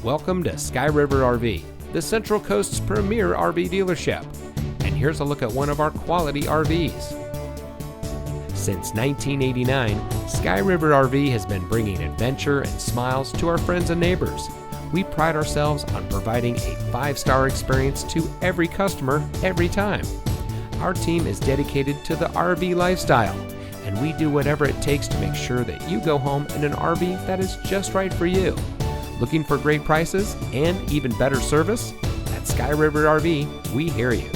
Welcome to Sky River RV, the Central Coast's premier RV dealership. And here's a look at one of our quality RVs. Since 1989, Sky River RV has been bringing adventure and smiles to our friends and neighbors. We pride ourselves on providing a 5-star experience to every customer every time. Our team is dedicated to the RV lifestyle, and we do whatever it takes to make sure that you go home in an RV that is just right for you. Looking for great prices and even better service? At Sky River RV, we hear you.